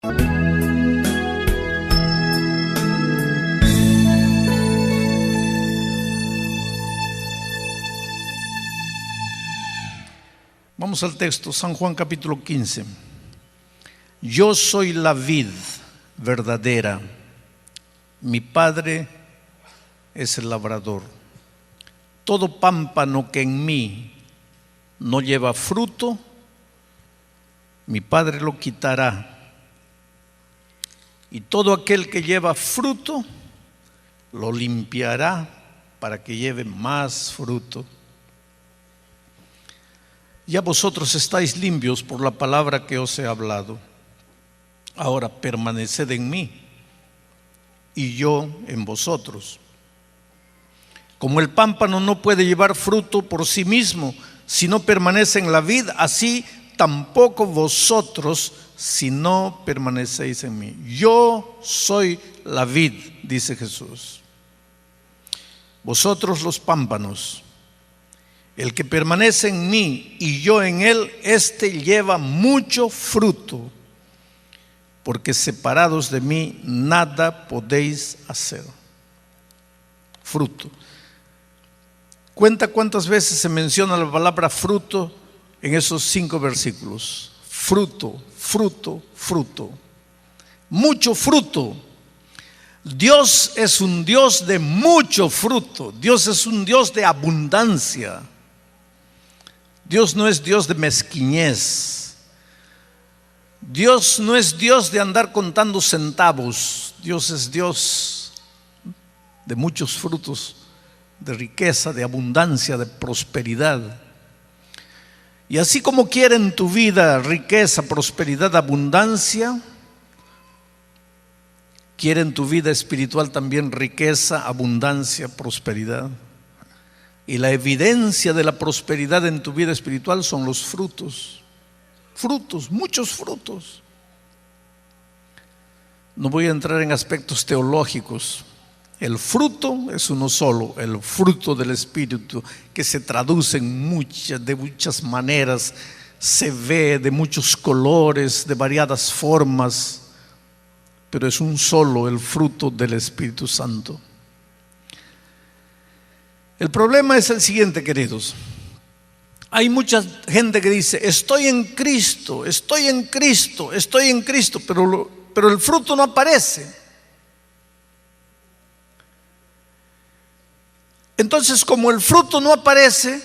Vamos al texto, San Juan capítulo 15. Yo soy la vid verdadera, mi Padre es el labrador. Todo pámpano que en mí no lleva fruto, mi Padre lo quitará. Y todo aquel que lleva fruto, lo limpiará para que lleve más fruto. Ya vosotros estáis limpios por la palabra que os he hablado. Ahora permaneced en mí y yo en vosotros. Como el pámpano no puede llevar fruto por sí mismo si no permanece en la vid, así tampoco vosotros si no permanecéis en mí. Yo soy la vid, dice Jesús. Vosotros los pámpanos. El que permanece en mí y yo en él, éste lleva mucho fruto, porque separados de mí nada podéis hacer. Fruto. Cuenta cuántas veces se menciona la palabra fruto en esos 5 versículos. Fruto, fruto, fruto. Mucho fruto. Dios es un Dios de mucho fruto. Dios es un Dios de abundancia. Dios no es Dios de mezquiñez. Dios no es Dios de andar contando centavos. Dios es Dios de muchos frutos, de riqueza, de abundancia, de prosperidad. Y así como quiere en tu vida riqueza, prosperidad, abundancia, quiere en tu vida espiritual también riqueza, abundancia, prosperidad. Y la evidencia de la prosperidad en tu vida espiritual son los frutos. Frutos, muchos frutos. No voy a entrar en aspectos teológicos. El fruto es uno solo, el fruto del Espíritu, que se traduce de muchas maneras, se ve de muchos colores, de variadas formas, pero es un solo, el fruto del Espíritu Santo. El problema es el siguiente, queridos. Hay mucha gente que dice: estoy en Cristo, estoy en Cristo, estoy en Cristo, pero el fruto no aparece. Entonces, como el fruto no aparece,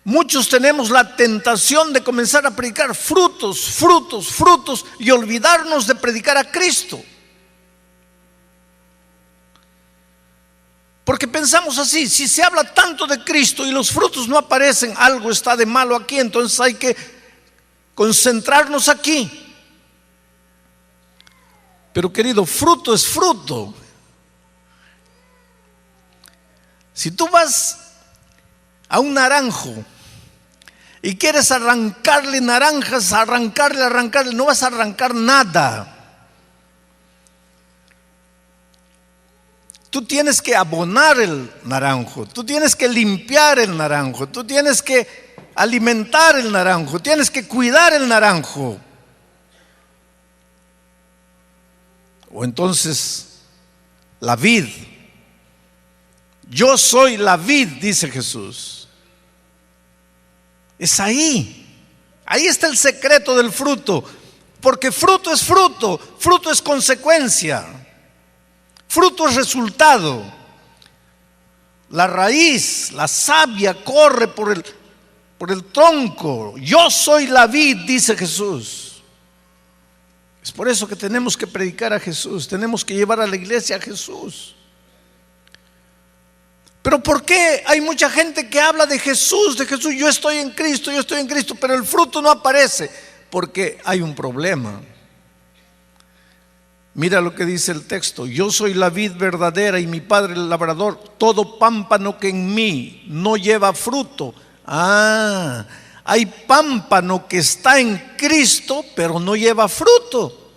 muchos tenemos la tentación de comenzar a predicar frutos, frutos, frutos, y olvidarnos de predicar a Cristo. Porque pensamos así: si se habla tanto de Cristo y los frutos no aparecen, algo está de malo aquí, entonces hay que concentrarnos aquí. Pero querido, fruto es fruto. Si tú vas a un naranjo y quieres arrancarle naranjas, arrancarle, no vas a arrancar nada. Tú tienes que abonar el naranjo, tú tienes que limpiar el naranjo, tú tienes que alimentar el naranjo, tienes que cuidar el naranjo. O entonces, la vid. Yo soy la vid, dice Jesús. Es ahí está el secreto del fruto, porque fruto es consecuencia. Fruto es resultado. La raíz, la savia corre por el tronco. Yo soy la vid, dice Jesús. Es por eso que tenemos que predicar a Jesús, tenemos que llevar a la iglesia a Jesús. Pero ¿por qué hay mucha gente que habla de Jesús? Yo estoy en Cristo, pero el fruto no aparece? Porque hay un problema. Mira lo que dice el texto: yo soy la vid verdadera y mi Padre el labrador. Todo pámpano que en mí no lleva fruto. Hay pámpano que está en Cristo, pero no lleva fruto.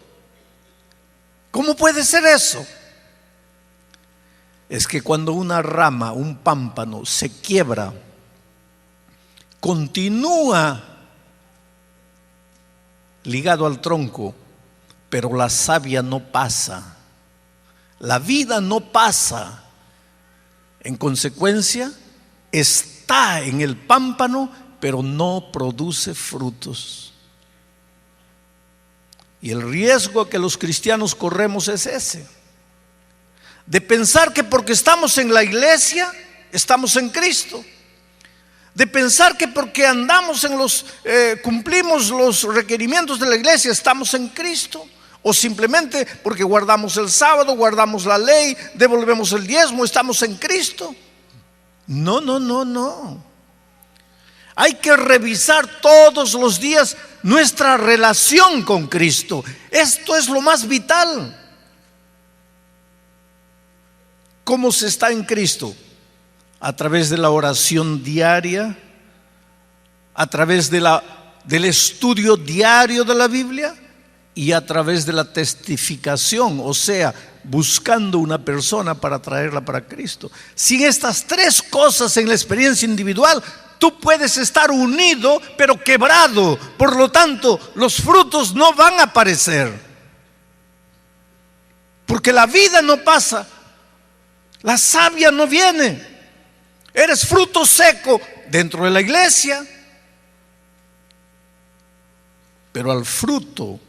¿Cómo puede ser eso? Es que cuando una rama, un pámpano, se quiebra, continúa ligado al tronco, pero la savia no pasa. La vida no pasa. En consecuencia, está en el pámpano, pero no produce frutos. Y el riesgo que los cristianos corremos es ese, de pensar que porque estamos en la iglesia, estamos en Cristo. De pensar que porque andamos cumplimos los requerimientos de la iglesia, estamos en Cristo. O simplemente porque guardamos el sábado, guardamos la ley, devolvemos el diezmo, estamos en Cristo. No, no, no, no. Hay que revisar todos los días nuestra relación con Cristo. Esto es lo más vital. ¿Cómo se está en Cristo? A través de la oración diaria, a través del estudio diario de la Biblia y a través de la testificación, o sea, buscando una persona para traerla para Cristo. Sin estas tres cosas en la experiencia individual, tú puedes estar unido pero quebrado. Por lo tanto, los frutos no van a aparecer, porque la vida no pasa, la savia no viene. Eres fruto seco dentro de la iglesia, pero al fruto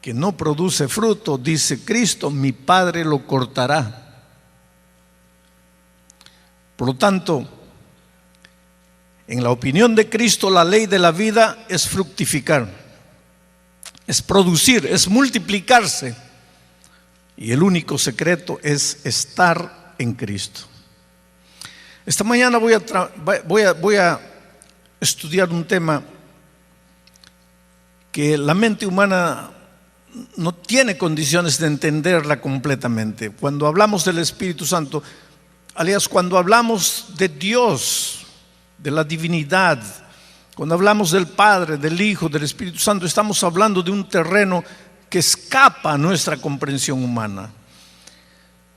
que no produce fruto, dice Cristo, mi Padre lo cortará. Por lo tanto, en la opinión de Cristo, la ley de la vida es fructificar, es producir, es multiplicarse. Y el único secreto es estar en Cristo. Esta mañana voy a estudiar un tema que la mente humana no tiene condiciones de entenderla completamente. Cuando hablamos del Espíritu Santo, alias cuando hablamos de Dios, de la divinidad, cuando hablamos del Padre, del Hijo, del Espíritu Santo, estamos hablando de un terreno que escapa a nuestra comprensión humana.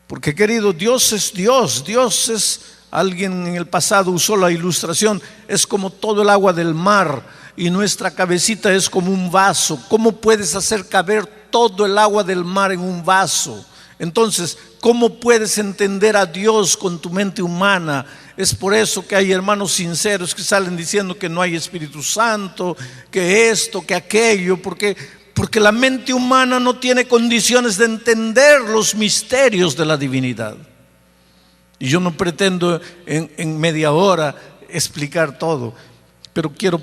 Porque, querido, Dios es Dios. Dios es, alguien en el pasado usó la ilustración, es como todo el agua del mar y nuestra cabecita es como un vaso. ¿Cómo puedes hacer caber todo el agua del mar en un vaso? Entonces, ¿cómo puedes entender a Dios con tu mente humana? Es por eso que hay hermanos sinceros que salen diciendo que no hay Espíritu Santo, que esto, que aquello, porque la mente humana no tiene condiciones de entender los misterios de la divinidad. Y yo no pretendo en media hora explicar todo, pero quiero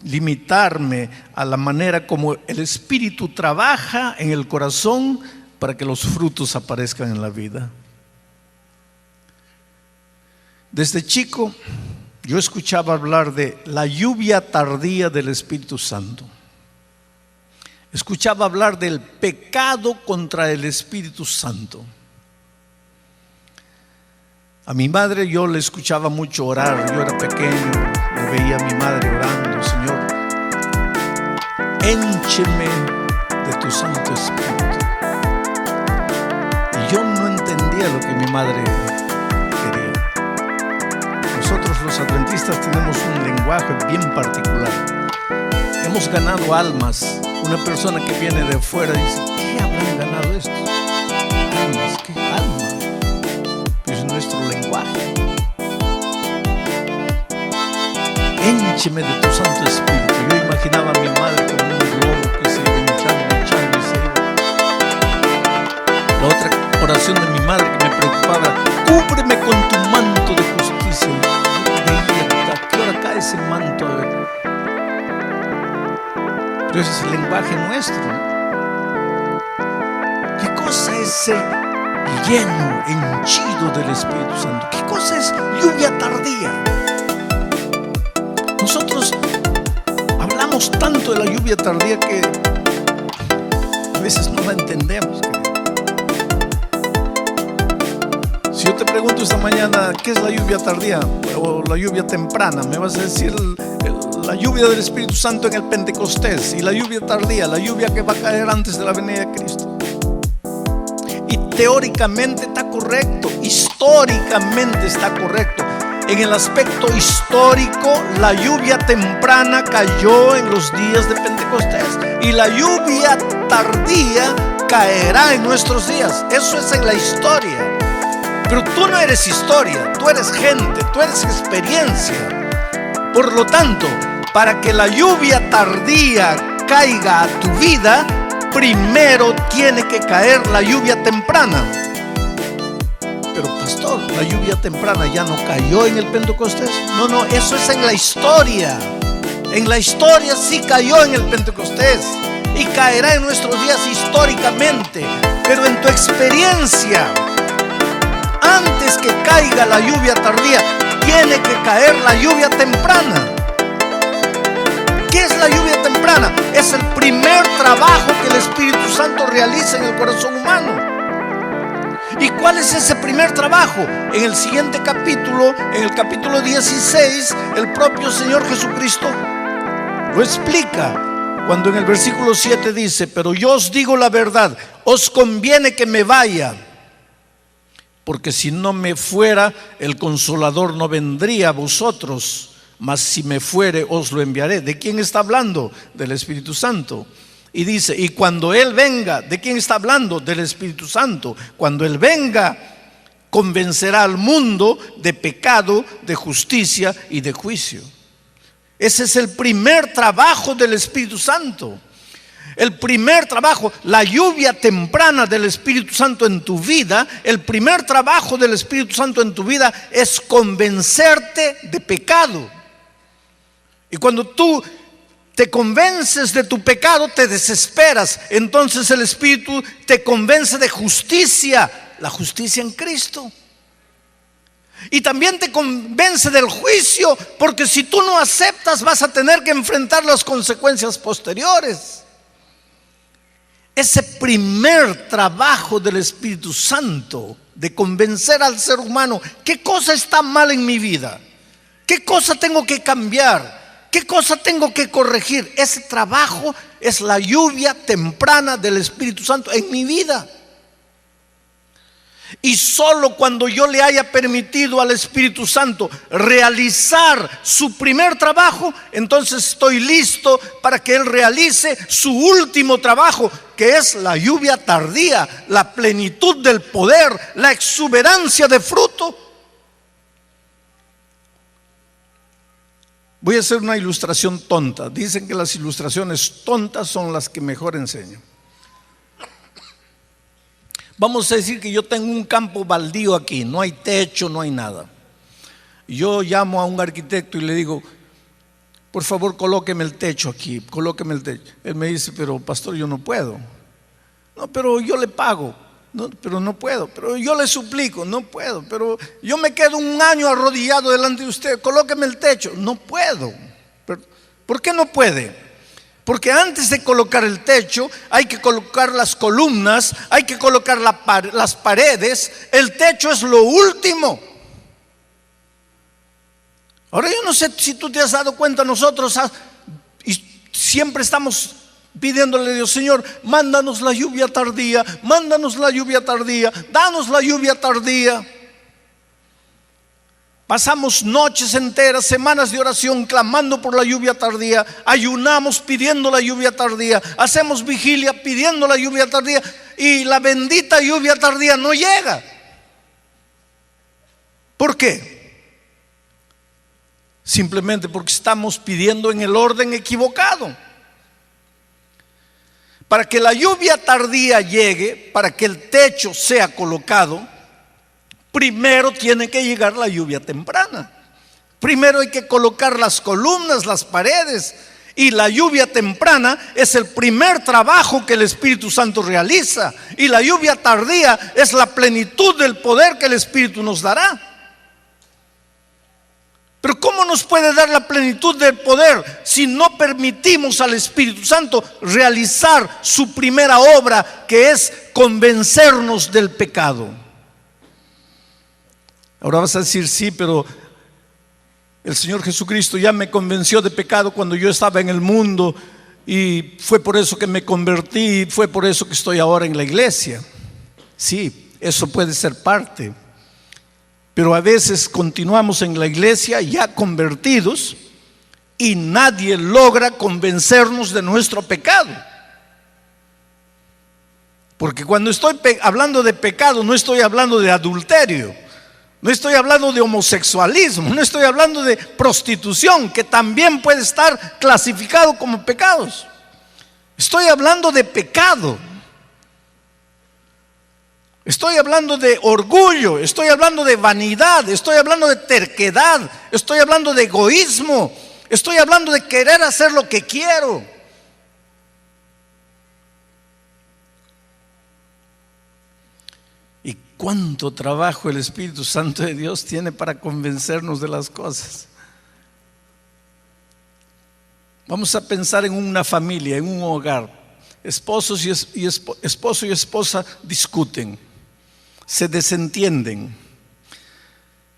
limitarme a la manera como el Espíritu trabaja en el corazón para que los frutos aparezcan en la vida. Desde chico yo escuchaba hablar de la lluvia tardía del Espíritu Santo. Escuchaba hablar del pecado contra el Espíritu Santo. A mi madre yo le escuchaba mucho orar. Yo era pequeño, yo veía a mi madre orando: Señor, éncheme de tu Santo Espíritu. Y yo no entendía lo que mi madre quería. Nosotros los adventistas tenemos un lenguaje bien particular. Hemos ganado almas. Una persona que viene de fuera dice: ¿qué habrán ganado estos? Almas, ¿qué alma? Es nuestro lenguaje. Éncheme de tu Santo Espíritu. Yo imaginaba a mi madre como un globo que se iba hinchando y se iba. La otra oración de mi madre que me preocupaba: cúbreme con tu manto de justicia. Yo veía, ¿a qué hora cae ese manto? A ver. Pero ese es el lenguaje nuestro. ¿Qué cosa es ser lleno, henchido del Espíritu Santo? ¿Qué cosa es lluvia tardía? Nosotros hablamos tanto de la lluvia tardía que a veces no la entendemos. Si yo te pregunto esta mañana ¿qué es la lluvia tardía o la lluvia temprana? Me vas a decir la lluvia del Espíritu Santo en el Pentecostés, y la lluvia tardía, la lluvia que va a caer antes de la venida de Cristo. Y teóricamente está correcto, históricamente está correcto. En el aspecto histórico, la lluvia temprana cayó en los días de Pentecostés y la lluvia tardía caerá en nuestros días. Eso es en la historia. Pero tú no eres historia, tú eres gente, tú eres experiencia. Por lo tanto, para que la lluvia tardía caiga a tu vida, primero tiene que caer la lluvia temprana. Pero pastor, la lluvia temprana ya no cayó en el Pentecostés. No, eso es en la historia. En la historia sí cayó en el Pentecostés y caerá en nuestros días históricamente. Pero en tu experiencia, antes que caiga la lluvia tardía, tiene que caer la lluvia temprana. ¿Qué es la lluvia temprana? Es el primer trabajo que el Espíritu Santo realiza en el corazón humano. ¿Y cuál es ese primer trabajo? En el siguiente capítulo, en el capítulo 16, el propio Señor Jesucristo lo explica cuando en el versículo 7 dice: pero yo os digo la verdad, os conviene que me vaya, porque si no me fuera, el Consolador no vendría a vosotros, mas si me fuere, os lo enviaré. ¿De quién está hablando? Del Espíritu Santo. Y dice: y cuando Él venga, ¿de quién está hablando? Del Espíritu Santo. Cuando Él venga, convencerá al mundo de pecado, de justicia y de juicio. Ese es el primer trabajo del Espíritu Santo. El primer trabajo, la lluvia temprana del Espíritu Santo en tu vida, el primer trabajo del Espíritu Santo en tu vida es convencerte de pecado. Y cuando tú te convences de tu pecado, te desesperas. Entonces el Espíritu te convence de justicia, la justicia en Cristo. Y también te convence del juicio, porque si tú no aceptas, vas a tener que enfrentar las consecuencias posteriores. Ese primer trabajo del Espíritu Santo, de convencer al ser humano, ¿qué cosa está mal en mi vida? ¿Qué cosa tengo que cambiar? ¿Qué cosa tengo que corregir? Ese trabajo es la lluvia temprana del Espíritu Santo en mi vida. Y solo cuando yo le haya permitido al Espíritu Santo realizar su primer trabajo, entonces estoy listo para que Él realice su último trabajo, que es la lluvia tardía, la plenitud del poder, la exuberancia de fruto. Voy a hacer una ilustración tonta. Dicen que las ilustraciones tontas son las que mejor enseñan. Vamos a decir que yo tengo un campo baldío aquí, no hay techo, no hay nada. Yo llamo a un arquitecto y le digo: por favor, colóqueme el techo aquí, colóqueme el techo. Él me dice: pero pastor, yo no puedo. No, pero yo le pago. No, pero no puedo. Pero yo le suplico, no puedo. Pero yo me quedo un año arrodillado delante de usted, colóqueme el techo. No puedo. Pero, ¿por qué no puede? Porque antes de colocar el techo hay que colocar las columnas, hay que colocar las paredes. El techo es lo último. Ahora yo no sé si tú te has dado cuenta, nosotros y siempre estamos pidiéndole a Dios: Señor, mándanos la lluvia tardía, mándanos la lluvia tardía, danos la lluvia tardía. Pasamos noches enteras, semanas de oración clamando por la lluvia tardía, ayunamos pidiendo la lluvia tardía, hacemos vigilia pidiendo la lluvia tardía, y la bendita lluvia tardía no llega. ¿Por qué? Simplemente porque estamos pidiendo en el orden equivocado. Para que la lluvia tardía llegue, para que el techo sea colocado, primero tiene que llegar la lluvia temprana. Primero hay que colocar las columnas, las paredes. Y la lluvia temprana es el primer trabajo que el Espíritu Santo realiza. Y la lluvia tardía es la plenitud del poder que el Espíritu nos dará. Pero ¿cómo nos puede dar la plenitud del poder si no permitimos al Espíritu Santo realizar su primera obra, que es convencernos del pecado? Ahora vas a decir: sí, pero el Señor Jesucristo ya me convenció de pecado cuando yo estaba en el mundo, y fue por eso que me convertí, fue por eso que estoy ahora en la iglesia. Sí, eso puede ser parte. Pero a veces continuamos en la iglesia ya convertidos y nadie logra convencernos de nuestro pecado. Porque cuando estoy hablando de pecado, no estoy hablando de adulterio, no estoy hablando de homosexualismo, no estoy hablando de prostitución, que también puede estar clasificado como pecados. Estoy hablando de pecado. Estoy hablando de orgullo, estoy hablando de vanidad, estoy hablando de terquedad, estoy hablando de egoísmo, estoy hablando de querer hacer lo que quiero. Y cuánto trabajo el Espíritu Santo de Dios tiene para convencernos de las cosas. Vamos a pensar en una familia, en un hogar. Esposo y esposa discuten, se desentienden,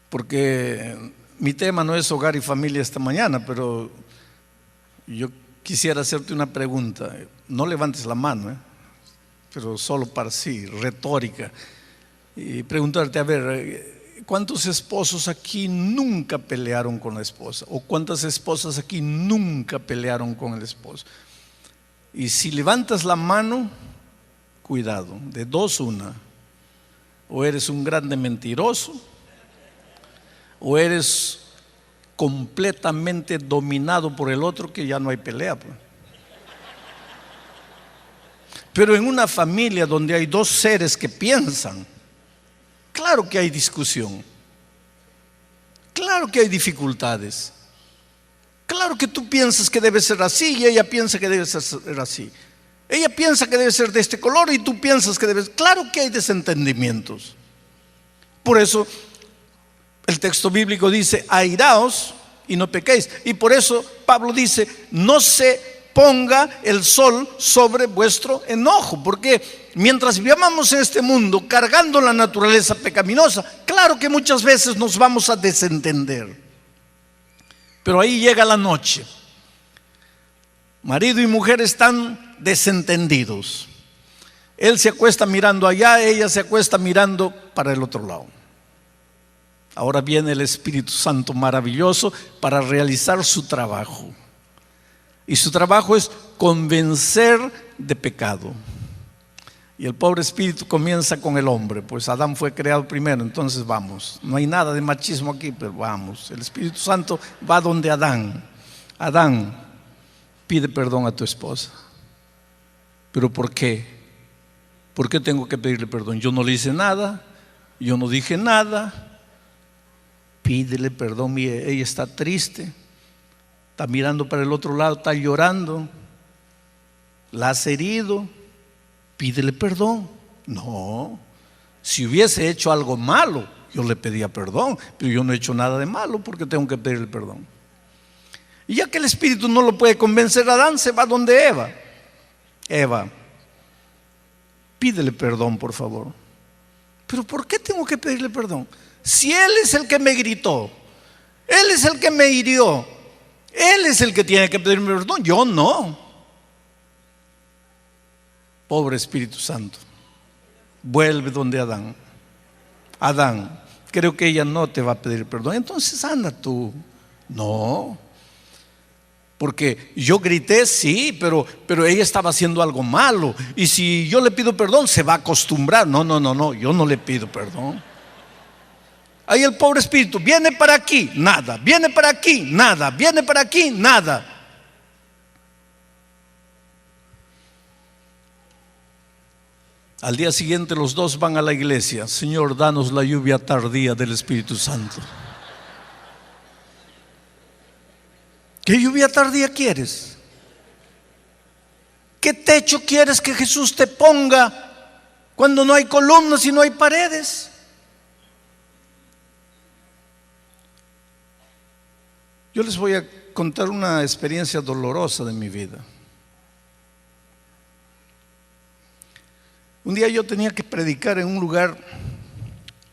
porque mi tema no es hogar y familia esta mañana, pero yo quisiera hacerte una pregunta. No levantes la mano, pero solo para sí, retórica, y preguntarte, a ver, ¿cuántos esposos aquí nunca pelearon con la esposa? ¿O cuántas esposas aquí nunca pelearon con el esposo? Y si levantas la mano, cuidado, de dos una: o eres un grande mentiroso, o eres completamente dominado por el otro, que ya no hay pelea. Pero en una familia donde hay dos seres que piensan, claro que hay discusión, claro que hay dificultades. Claro que tú piensas que debe ser así y ella piensa que debe ser así. Ella piensa que debe ser de este color y tú piensas que debe ser. Claro que hay desentendimientos. Por eso el texto bíblico dice: airaos y no pequéis. Y por eso Pablo dice: no se ponga el sol sobre vuestro enojo. Porque mientras vivamos en este mundo cargando la naturaleza pecaminosa, claro que muchas veces nos vamos a desentender. Pero ahí llega la noche. Marido y mujer están desentendidos. Él se acuesta mirando allá, ella se acuesta mirando para el otro lado. Ahora viene el Espíritu Santo maravilloso para realizar su trabajo. Y su trabajo es convencer de pecado. Y el pobre espíritu comienza con el hombre, pues Adán fue creado primero, entonces vamos. No hay nada de machismo aquí, pero vamos. El Espíritu Santo va donde Adán. Adán, pide perdón a tu esposa. ¿Pero por qué? ¿Por qué tengo que pedirle perdón? Yo no le hice nada, yo no dije nada. Pídele perdón, mire, ella está triste, está mirando para el otro lado, está llorando, la has herido. Pídele perdón. No, si hubiese hecho algo malo, yo le pedía perdón, pero yo no he hecho nada de malo, porque tengo que pedirle perdón. Y ya que el Espíritu no lo puede convencer a Adán, se va donde Eva. Eva, pídele perdón, por favor. ¿Pero por qué tengo que pedirle perdón? Si él es el que me gritó, él es el que me hirió, él es el que tiene que pedirme perdón, yo no. Pobre Espíritu Santo, vuelve donde Adán. Adán, creo que ella no te va a pedir perdón, entonces anda tú. No, porque yo grité, sí, pero ella estaba haciendo algo malo, y si yo le pido perdón se va a acostumbrar. No, yo no le pido perdón. Ahí el pobre espíritu viene para aquí, nada, viene para aquí, nada, viene para aquí, nada. Al día siguiente los dos van a la iglesia. Señor, danos la lluvia tardía del Espíritu Santo. ¿Qué lluvia tardía quieres? ¿Qué techo quieres que Jesús te ponga cuando no hay columnas y no hay paredes? Yo les voy a contar una experiencia dolorosa de mi vida. Un día yo tenía que predicar en un lugar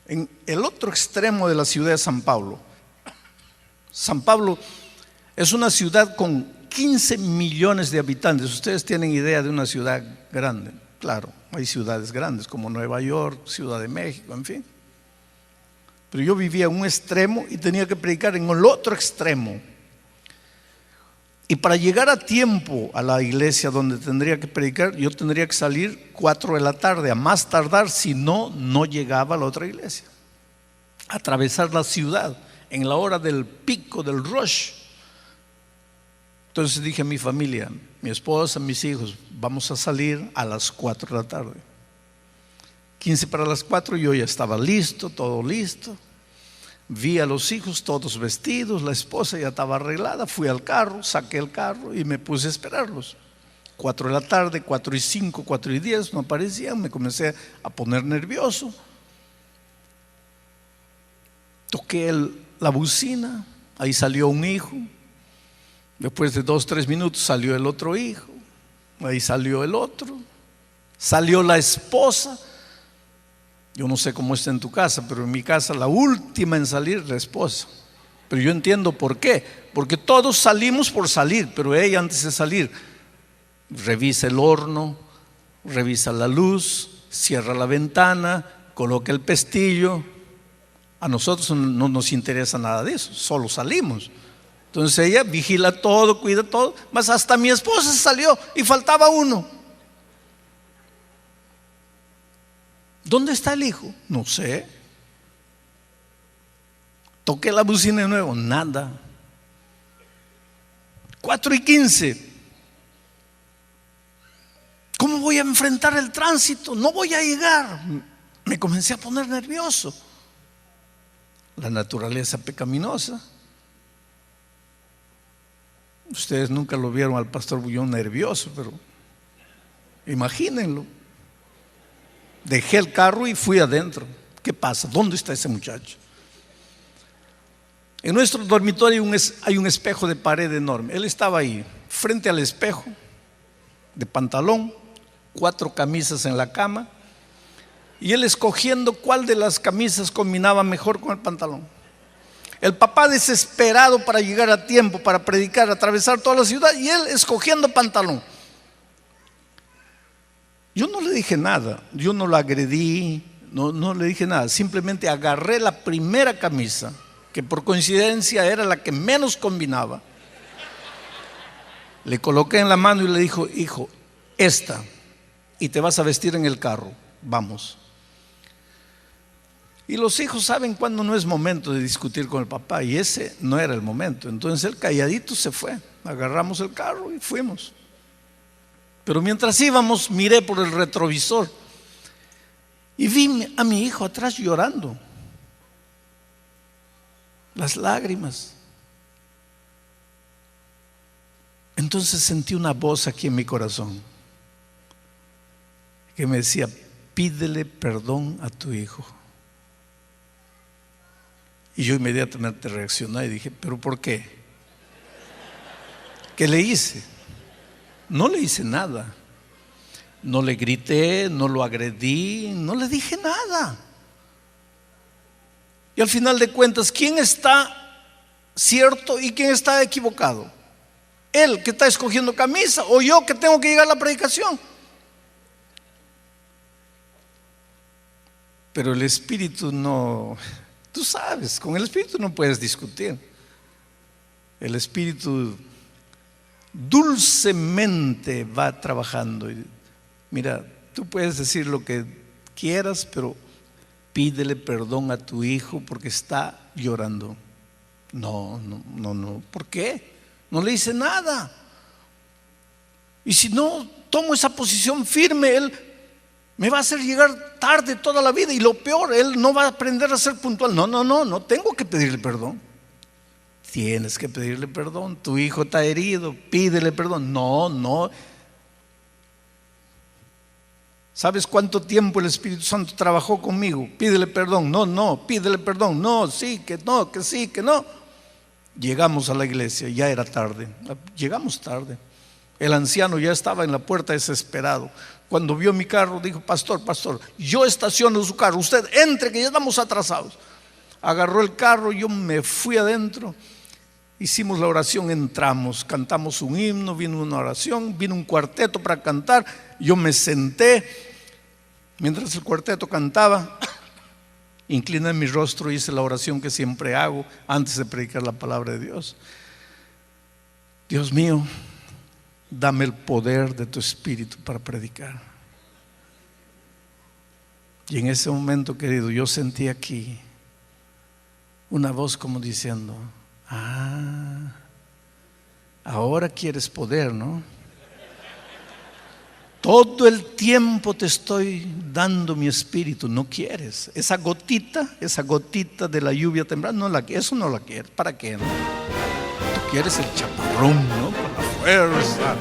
en el otro extremo de la ciudad de San Pablo. San Pablo es una ciudad con 15 millones de habitantes. Ustedes tienen idea de una ciudad grande. Claro, hay ciudades grandes como Nueva York, Ciudad de México, en fin. pero yo vivía en un extremo y tenía que predicar en el otro extremo. Y para llegar a tiempo a la iglesia donde tendría que predicar, yo tendría que salir 4 de la tarde, a más tardar, si no, no llegaba a la otra iglesia. Atravesar la ciudad en la hora del pico, del rush. Entonces dije a mi familia, mi esposa, mis hijos, vamos a salir a las 4 de la tarde. 15 para las 4, yo ya estaba listo, todo listo. Vi a los hijos todos vestidos, la esposa ya estaba arreglada. Fui al carro, saqué el carro y me puse a esperarlos. 4 de la tarde, 4:05, 4:10, no aparecían. Me comencé a poner nervioso. Toqué la bocina, ahí salió un hijo. Después de 2-3 minutos salió el otro hijo. Ahí salió el otro. Salió la esposa. Yo no sé cómo está en tu casa, pero en mi casa la última en salir la esposa. Pero yo entiendo por qué. Porque todos salimos por salir, pero ella antes de salir revisa el horno, revisa la luz, cierra la ventana, coloca el pestillo. A nosotros no nos interesa nada de eso, solo salimos. Entonces ella vigila todo, cuida todo. Mas hasta mi esposa salió y faltaba uno. ¿Dónde está el hijo? No sé. Toqué la bocina de nuevo, nada. 4:15. ¿Cómo voy a enfrentar el tránsito? No voy a llegar. Me comencé a poner nervioso. La naturaleza pecaminosa. Ustedes nunca lo vieron al pastor Bullón nervioso, pero imagínenlo. Dejé el carro y fui adentro. ¿Qué pasa? ¿Dónde está ese muchacho? En nuestro dormitorio hay un espejo de pared enorme. Él estaba ahí, frente al espejo, de pantalón, 4 camisas en la cama, y él escogiendo cuál de las camisas combinaba mejor con el pantalón. El papá desesperado para llegar a tiempo, para predicar, atravesar toda la ciudad, y él escogiendo pantalón. Yo no le dije nada, yo no lo agredí, no le dije nada. Simplemente agarré la primera camisa, que por coincidencia era la que menos combinaba. Le coloqué en la mano y le dijo: hijo, esta, y te vas a vestir en el carro, vamos. Y los hijos saben cuándo no es momento de discutir con el papá, y ese no era el momento. Entonces él calladito se fue, agarramos el carro y fuimos. Pero mientras íbamos, miré por el retrovisor y vi a mi hijo atrás llorando, las lágrimas. Entonces sentí una voz aquí en mi corazón que me decía: pídele perdón a tu hijo. Y yo inmediatamente reaccioné y dije: ¿pero por qué? ¿Qué le hice? No le hice nada. No le grité, no lo agredí, no le dije nada. Y al final de cuentas, ¿quién está cierto y quién está equivocado? ¿Él que está escogiendo camisa o yo que tengo que llegar a la predicación? Pero el espíritu no, tú sabes, con el espíritu no puedes discutir. El espíritu dulcemente va trabajando. Mira, tú puedes decir lo que quieras, pero pídele perdón a tu hijo porque está llorando. No. ¿Por qué? No le hice nada. Y si no tomo esa posición firme, él me va a hacer llegar tarde toda la vida. Y lo peor, él no va a aprender a ser puntual. No tengo que pedirle perdón. Tienes que pedirle perdón. Tu hijo está herido, pídele perdón. No. ¿Sabes cuánto tiempo el Espíritu Santo trabajó conmigo? Pídele perdón. No, pídele perdón. No, sí, que no, que sí, que no. Llegamos a la iglesia, ya era tarde. Llegamos tarde. El anciano ya estaba en la puerta desesperado. Cuando vio mi carro dijo: pastor, yo estaciono su carro, usted entre que ya estamos atrasados. Agarró el carro, yo me fui adentro. Hicimos la oración, entramos, cantamos un himno, vino una oración, vino un cuarteto para cantar. Yo me senté mientras el cuarteto cantaba incliné mi rostro y hice la oración que siempre hago antes de predicar la palabra de Dios. Dios mío, dame el poder de tu Espíritu para predicar. Y en ese momento, querido, yo sentí aquí una voz como diciendo: ahora quieres poder, ¿no? Todo el tiempo te estoy dando mi Espíritu, no quieres. Esa gotita de la lluvia temprana, eso no la quieres. ¿Para qué? ¿No? Tú quieres el chaparrón, ¿no? Con la fuerza.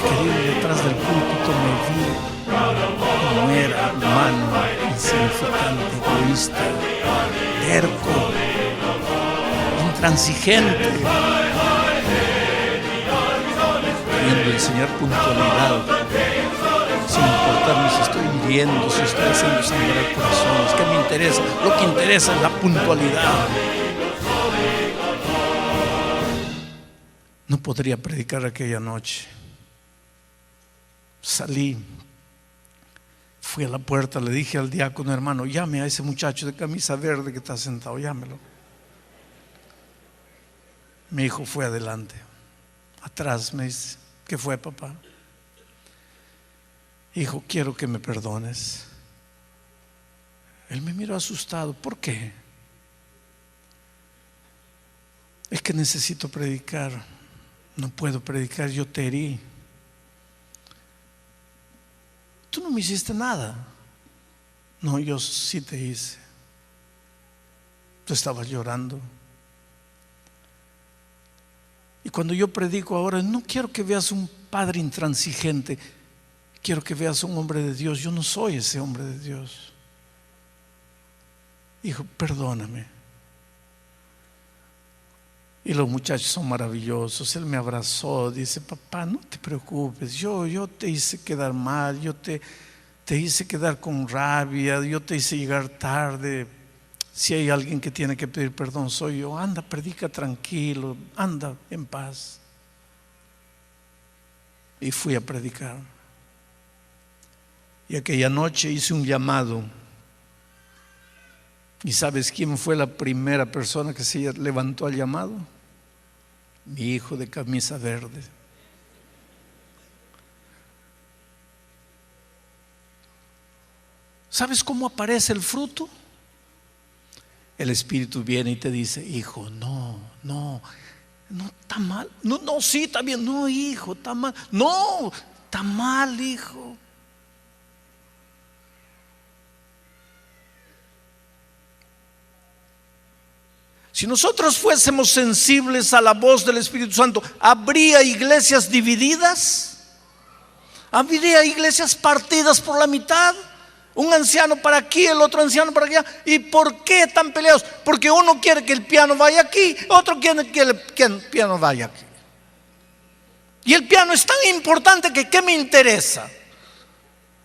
Querido, detrás del púlpito me vi como era, humano, insignificante, egoísta, terco, intransigente, queriendo enseñar puntualidad, sin importarme si estoy hiriendo, si estoy haciendo sangrar corazones. ¿Qué me interesa? Lo que interesa es la puntualidad. No podría predicar aquella noche. Salí, fui a la puerta, le dije al diácono: hermano, llame a ese muchacho de camisa verde que está sentado, llámelo. Mi hijo fue adelante. Atrás me dice: ¿qué fue, papá? Hijo, quiero que me perdones. Él me miró asustado. ¿Por qué? Es que necesito predicar. No puedo predicar, yo te herí. Tú no me hiciste nada. No, yo sí te hice. Tú estabas llorando. Y cuando yo predico ahora, no quiero que veas un padre intransigente, quiero que veas un hombre de Dios. Yo no soy ese hombre de Dios. Hijo, perdóname. Y los muchachos son maravillosos. Él me abrazó, dice: papá, no te preocupes, yo te hice quedar mal, yo te hice quedar con rabia, yo te hice llegar tarde. Si hay alguien que tiene que pedir perdón, soy yo. Anda, predica tranquilo, anda en paz. Y fui a predicar. Y aquella noche hice un llamado. ¿Y sabes quién fue la primera persona que se levantó al llamado? Mi hijo de camisa verde. ¿Sabes cómo aparece el fruto? El Espíritu viene y te dice: hijo, no está mal. No, sí, está bien. No, hijo, está mal. No, está mal, hijo. Si nosotros fuésemos sensibles a la voz del Espíritu Santo, ¿habría iglesias divididas? ¿Habría iglesias partidas por la mitad? Un anciano para aquí, el otro anciano para allá. ¿Y por qué están peleados? Porque uno quiere que el piano vaya aquí, otro quiere que el piano vaya aquí. Y el piano es tan importante que ¿qué me interesa?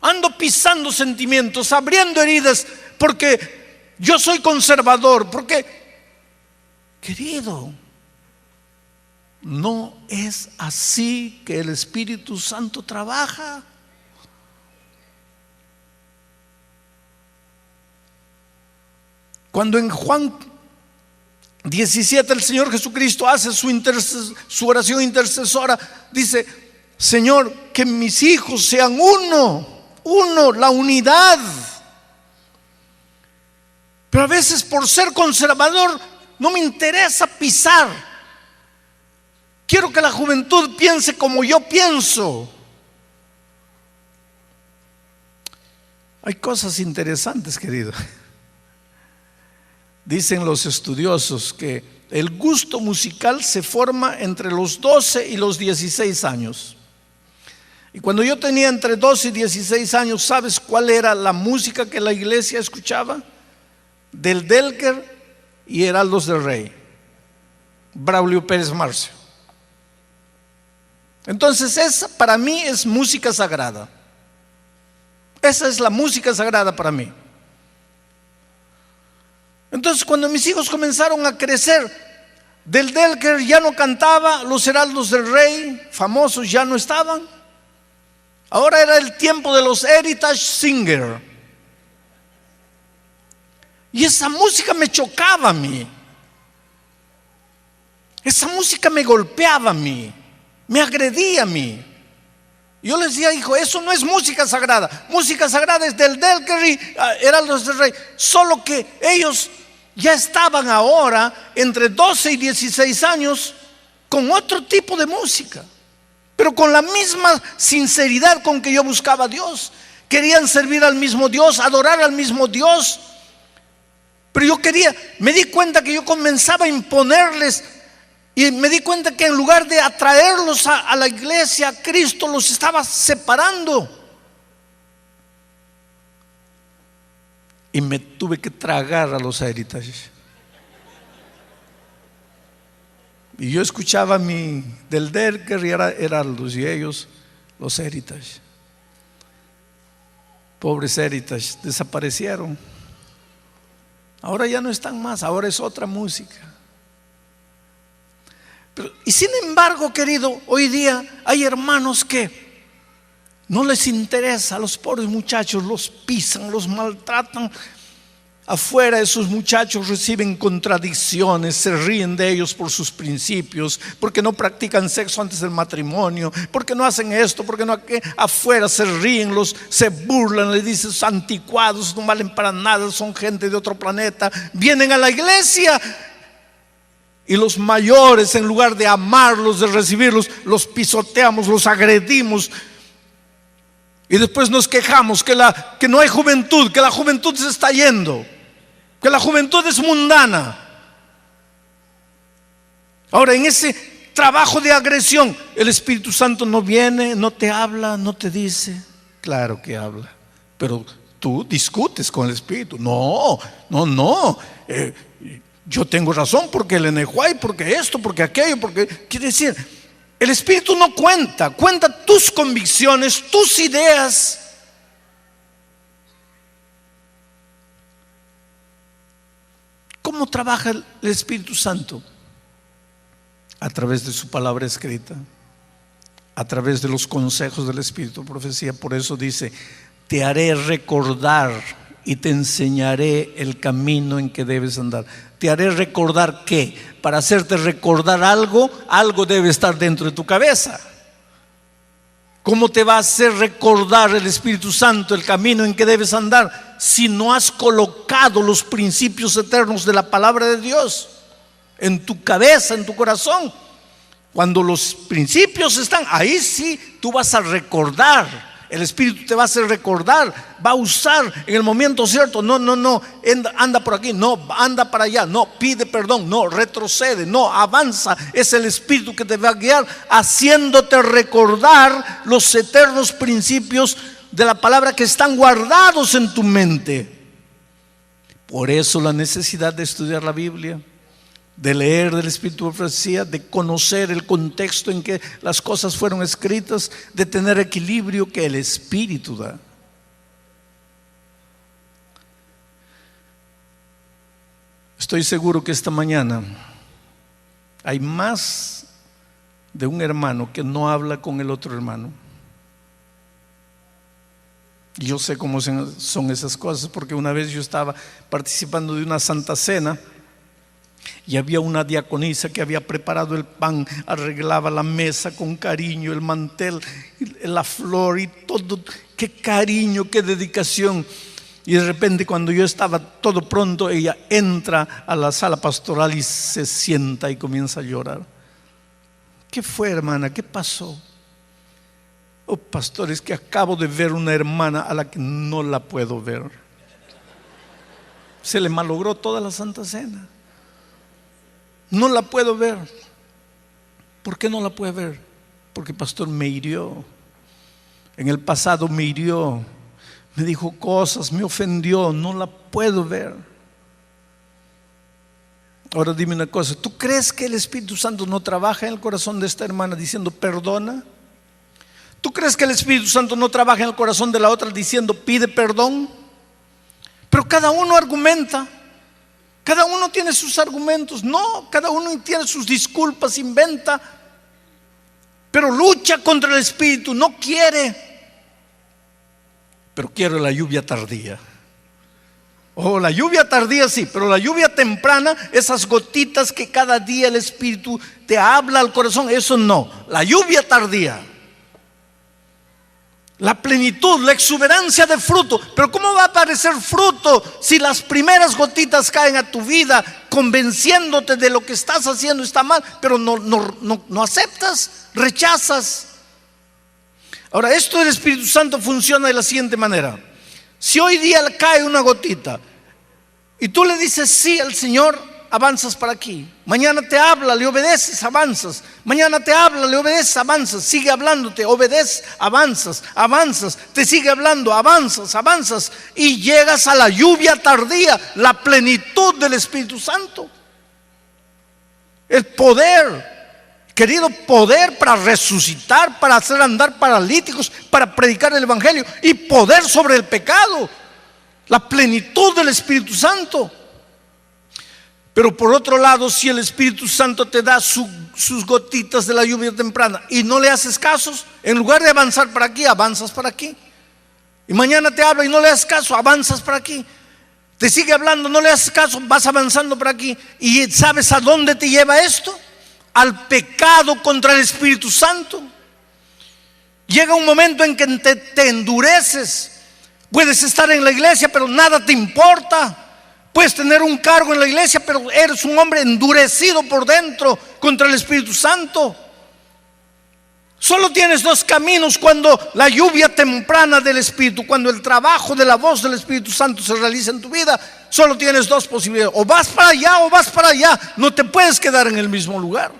Ando pisando sentimientos, abriendo heridas, porque yo soy conservador, porque... Querido, no es así que el Espíritu Santo trabaja. Cuando en Juan 17 el Señor Jesucristo hace su oración intercesora, dice: Señor, que mis hijos sean uno, la unidad. Pero a veces, por ser conservador, no me interesa pisar. Quiero que la juventud piense como yo pienso. Hay cosas interesantes, querido. Dicen los estudiosos que el gusto musical se forma entre los 12 y los 16 años. Y cuando yo tenía entre 12 y 16 años, ¿sabes cuál era la música que la iglesia escuchaba? Del Delker y Heraldos del Rey, Braulio Pérez Marcio. Entonces esa para mí es música sagrada. Esa es la música sagrada para mí. Entonces cuando mis hijos comenzaron a crecer, del Delker ya no cantaba, los Heraldos del Rey famosos ya no estaban. Ahora era el tiempo de los Heritage Singer. Y esa música me chocaba a mí. Esa música me golpeaba a mí, me agredía a mí. Yo les decía, hijo, eso no es música sagrada. Música sagrada es del Delkery, eran los del rey. Solo que ellos ya estaban ahora entre 12 y 16 años con otro tipo de música, pero con la misma sinceridad con que yo buscaba a Dios. Querían servir al mismo Dios, adorar al mismo Dios. Pero me di cuenta que yo comenzaba a imponerles. Y me di cuenta que en lugar de atraerlos a la iglesia, Cristo los estaba separando. Y me tuve que tragar a los Heritage. Y yo escuchaba del Delker y era Heraldos, y ellos los Heritage. Pobres Heritage, desaparecieron. Ahora ya no están más, ahora es otra música. Y sin embargo, querido, hoy día hay hermanos que no les interesa a los pobres muchachos, los pisan, los maltratan. Afuera esos muchachos reciben contradicciones, se ríen de ellos por sus principios, porque no practican sexo antes del matrimonio, porque no hacen esto, porque no aquello. Afuera se ríen, se burlan, les dicen anticuados, no valen para nada, son gente de otro planeta. Vienen a la iglesia y los mayores, en lugar de amarlos, de recibirlos, los pisoteamos, los agredimos. Y después nos quejamos que no hay juventud, que la juventud se está yendo, que la juventud es mundana. Ahora, en ese trabajo de agresión, el Espíritu Santo no viene, no te habla, no te dice. Claro que habla, pero tú discutes con el Espíritu. No. Yo tengo razón porque el Enejuay, porque esto, porque aquello, porque quiere decir, el Espíritu no cuenta tus convicciones, tus ideas. ¿Cómo trabaja el Espíritu Santo? A través de su palabra escrita, a través de los consejos del Espíritu de profecía. Por eso dice: te haré recordar y te enseñaré el camino en que debes andar. Te haré recordar que, para hacerte recordar algo debe estar dentro de tu cabeza. ¿Cómo te va a hacer recordar el Espíritu Santo el camino en que debes andar si no has colocado los principios eternos de la palabra de Dios en tu cabeza, en tu corazón? Cuando los principios están ahí, sí, tú vas a recordar. El Espíritu te va a hacer recordar, va a usar en el momento cierto. No, anda por aquí, no, anda para allá, no, pide perdón, no, retrocede, no, avanza. Es el Espíritu que te va a guiar, haciéndote recordar los eternos principios de la palabra que están guardados en tu mente. Por eso la necesidad de estudiar la Biblia, de leer del Espíritu de profecía, de conocer el contexto en que las cosas fueron escritas, de tener equilibrio que el Espíritu da. Estoy seguro que esta mañana hay más de un hermano que no habla con el otro hermano. Y yo sé cómo son esas cosas, porque una vez yo estaba participando de una santa cena y había una diaconisa que había preparado el pan, arreglaba la mesa con cariño, el mantel, la flor y todo. Qué cariño, qué dedicación. Y de repente, cuando yo estaba todo pronto, ella entra a la sala pastoral y se sienta y comienza a llorar. ¿Qué fue, hermana? ¿Qué pasó? Oh, pastor, es que acabo de ver una hermana a la que no la puedo ver. Se le malogró toda la Santa Cena. No la puedo ver. ¿Por qué no la puede ver? Porque pastor me hirió. En el pasado me hirió, me dijo cosas, me ofendió, no la puedo ver. Ahora dime una cosa, ¿tú crees que el Espíritu Santo no trabaja en el corazón de esta hermana diciendo perdona? ¿Tú crees que el Espíritu Santo no trabaja en el corazón de la otra diciendo pide perdón? Pero cada uno argumenta. Cada uno tiene sus argumentos. No, cada uno tiene sus disculpas, inventa. Pero lucha contra el Espíritu, no quiere. pero quiero la lluvia tardía. Oh, la lluvia tardía sí, pero la lluvia temprana, esas gotitas que cada día el Espíritu te habla al corazón, eso no. La lluvia tardía, la plenitud, la exuberancia de fruto. Pero ¿cómo va a aparecer fruto si las primeras gotitas caen a tu vida convenciéndote de lo que estás haciendo está mal, pero no aceptas, rechazas? Ahora, esto del Espíritu Santo funciona de la siguiente manera. Si hoy día le cae una gotita y tú le dices sí al Señor, avanzas para aquí. Mañana te habla, le obedeces, avanzas. Mañana te habla, le obedeces, avanzas. Sigue hablándote, obedeces, avanzas, avanzas. Te sigue hablando, avanzas, avanzas. Y llegas a la lluvia tardía, la plenitud del Espíritu Santo. El poder, querido, poder para resucitar, para hacer andar paralíticos, para predicar el Evangelio, y poder sobre el pecado. La plenitud del Espíritu Santo. Pero por otro lado, si el Espíritu Santo te da sus gotitas de la lluvia temprana y no le haces casos, en lugar de avanzar para aquí, avanzas para aquí. Y mañana te habla y no le haces caso, avanzas para aquí. Te sigue hablando, no le haces caso, vas avanzando para aquí. ¿Y sabes a dónde te lleva esto? Al pecado contra el Espíritu Santo. Llega un momento en que te endureces. Puedes estar en la iglesia, pero nada te importa. Puedes tener un cargo en la iglesia, pero eres un hombre endurecido por dentro contra el Espíritu Santo. Solo tienes dos caminos cuando la lluvia temprana del Espíritu, cuando el trabajo de la voz del Espíritu Santo se realiza en tu vida. Solo tienes dos posibilidades: o vas para allá o vas para allá. No te puedes quedar en el mismo lugar.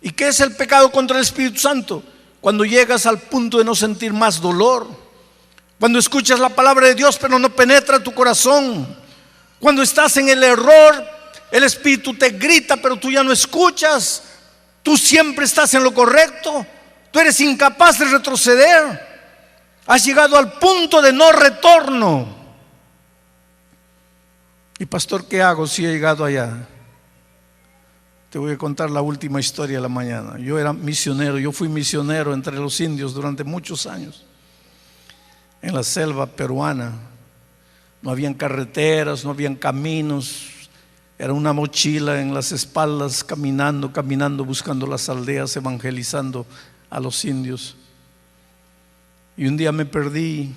¿Y qué es el pecado contra el Espíritu Santo? Cuando llegas al punto de no sentir más dolor. Cuando escuchas la palabra de Dios pero no penetra tu corazón. Cuando estás en el error, el Espíritu te grita pero tú ya no escuchas. Tú siempre estás en lo correcto. Tú eres incapaz de retroceder. Has llegado al punto de no retorno. Y pastor, ¿qué hago si he llegado allá? Te voy a contar la última historia de la mañana. Yo era misionero, yo fui misionero entre los indios durante muchos años. En la selva peruana. No habían carreteras, no habían caminos. Era una mochila en las espaldas, caminando, buscando las aldeas, evangelizando a los indios. Y un día me perdí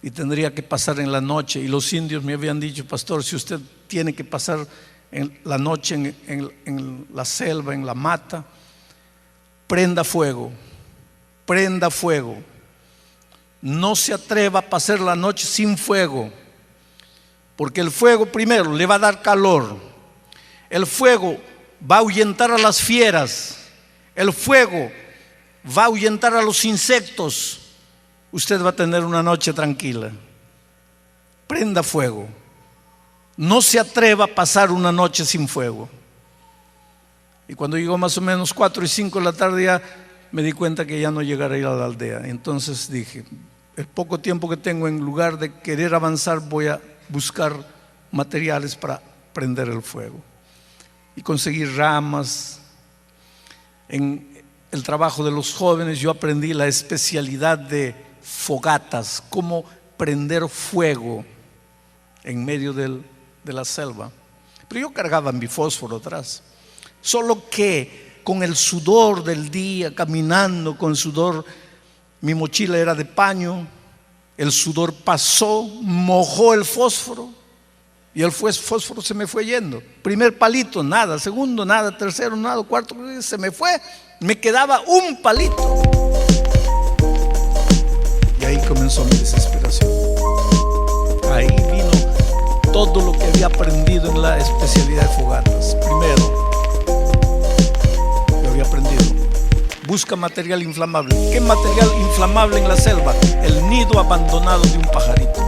y tendría que pasar en la noche. Y los indios me habían dicho: pastor, si usted tiene que pasar en la noche en la selva, en la mata, prenda fuego, prenda fuego. No se atreva a pasar la noche sin fuego, porque el fuego primero le va a dar calor. El fuego va a ahuyentar a las fieras. El fuego va a ahuyentar a los insectos. Usted va a tener una noche tranquila. Prenda fuego. No se atreva a pasar una noche sin fuego. Y cuando llegó más o menos 4 y 5 de la tarde, ya me di cuenta que ya no llegaría a ir a la aldea. Entonces dije: el poco tiempo que tengo, en lugar de querer avanzar, voy a buscar materiales para prender el fuego. Y conseguir ramas. En el trabajo de los jóvenes yo aprendí la especialidad de fogatas, cómo prender fuego en medio de la selva. Pero yo cargaba mi fósforo atrás. Solo que con el sudor del día, caminando con sudor, mi mochila era de paño, el sudor pasó, mojó el fósforo y el fósforo se me fue yendo. Primer palito, nada. Segundo, nada. Tercero, nada. Cuarto, se me fue. Me quedaba un palito. Y ahí comenzó mi desesperación. Ahí vino todo lo que había aprendido en la especialidad de fogatas. Primero, lo había aprendido: busca material inflamable. ¿Qué material inflamable en la selva? El nido abandonado de un pajarito.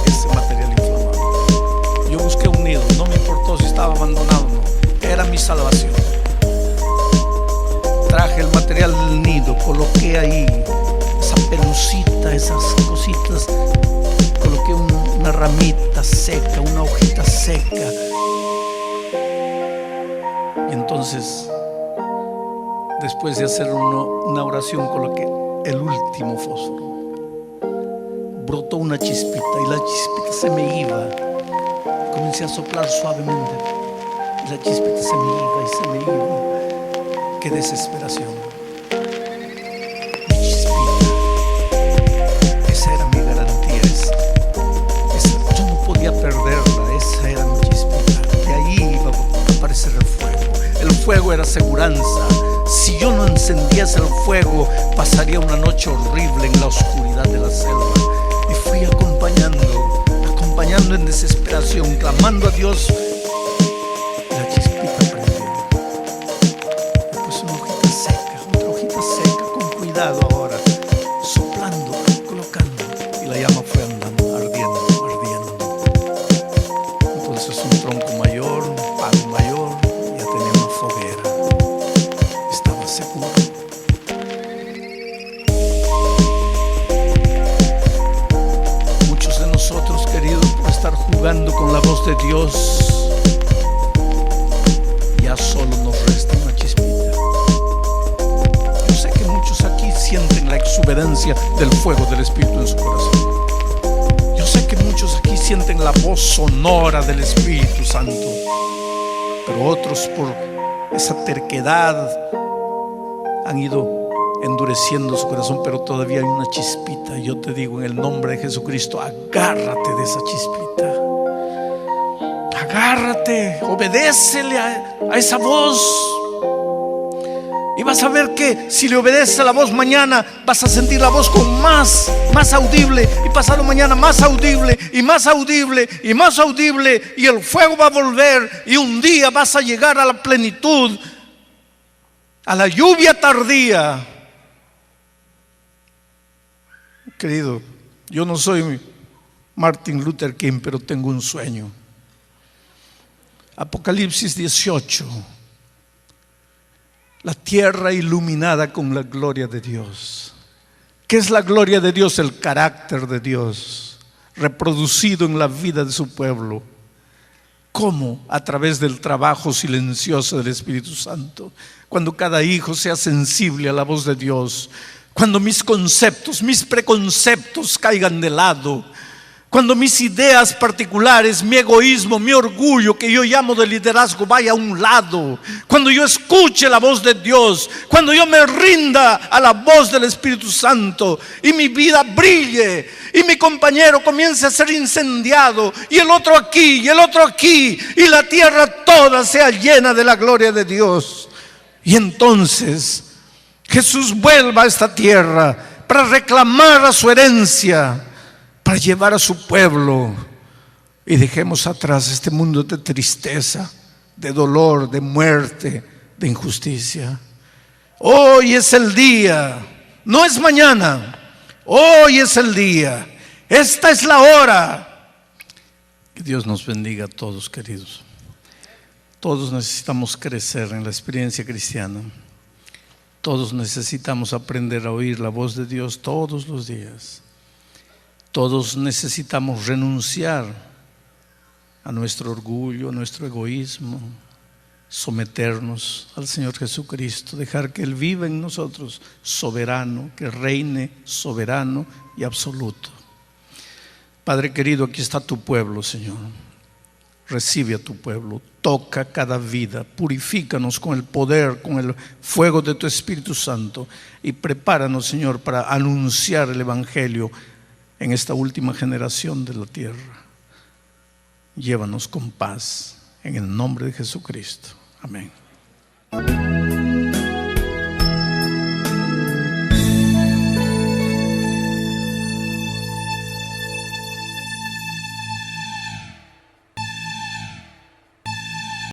Ese material inflamable. Yo busqué un nido, no me importó si estaba abandonado o no. Era mi salvación. Traje el material del nido, coloqué ahí esa pelucita, esas cositas. Coloqué una ramita seca, una hojita seca. Y entonces, después de hacer una oración, coloqué el último fósforo, brotó una chispita y la chispita se me iba. Comencé a soplar suavemente y la chispita se me iba y se me iba. Qué desesperación. Mi chispita, esa era mi garantía. Yo no podía perderla, esa era mi chispita. De ahí iba a aparecer el fuego. El fuego era seguranza. Si yo no encendiese el fuego, pasaría una noche horrible en la oscuridad de la selva. Y fui acompañando en desesperación, clamando a Dios. La chispita prendió. Después una hojita seca, otra hojita seca, con cuidado ahora, soplando, colocando, y la llama fue andando, ardiendo, ardiendo. Entonces un tronco mayor, un palo mayor, ya tenía una foguera. Estaba seguro. Muchos de nosotros, queridos, por estar jugando con la voz de Dios, ya solo nos resta una chispita. Yo sé que muchos aquí sienten la exuberancia del fuego del Espíritu en su corazón. Yo sé que muchos aquí sienten la voz sonora del Espíritu Santo, pero otros, por esa terquedad, han ido endureciendo su corazón, pero todavía hay una chispita. Yo te digo, en el nombre de Jesucristo, agárrate de esa chispita. Agárrate, obedécele a esa voz. Y vas a ver que si le obedeces a la voz mañana, vas a sentir la voz con más audible, y pasado mañana más audible, y más audible, y más audible, y el fuego va a volver, y un día vas a llegar a la plenitud, a la lluvia tardía. Querido, yo no soy Martin Luther King, pero tengo un sueño. Apocalipsis 18. La tierra iluminada con la gloria de Dios. ¿Qué es la gloria de Dios? El carácter de Dios reproducido en la vida de su pueblo. ¿Cómo? A través del trabajo silencioso del Espíritu Santo. Cuando cada hijo sea sensible a la voz de Dios. Cuando mis conceptos, mis preconceptos caigan de lado. Cuando mis ideas particulares, mi egoísmo, mi orgullo, que yo llamo de liderazgo, vaya a un lado. Cuando yo escuche la voz de Dios, cuando yo me rinda a la voz del Espíritu Santo, y mi vida brille, y mi compañero comience a ser incendiado, y el otro aquí, y el otro aquí, y la tierra toda sea llena de la gloria de Dios. Y entonces Jesús vuelva a esta tierra para reclamar a su herencia, para llevar a su pueblo, y dejemos atrás este mundo de tristeza, de dolor, de muerte, de injusticia. Hoy es el día, no es mañana. Hoy es el día, esta es la hora. Que Dios nos bendiga a todos, queridos. Todos necesitamos crecer en la experiencia cristiana. Todos necesitamos aprender a oír la voz de Dios todos los días. Todos necesitamos renunciar a nuestro orgullo, a nuestro egoísmo, someternos al Señor Jesucristo, dejar que Él viva en nosotros, soberano, que reine soberano y absoluto. Padre querido, aquí está tu pueblo, Señor. Recibe a tu pueblo, toca cada vida, purifícanos con el poder, con el fuego de tu Espíritu Santo, y prepáranos, Señor, para anunciar el Evangelio en esta última generación de la tierra. Llévanos con paz en el nombre de Jesucristo. Amén.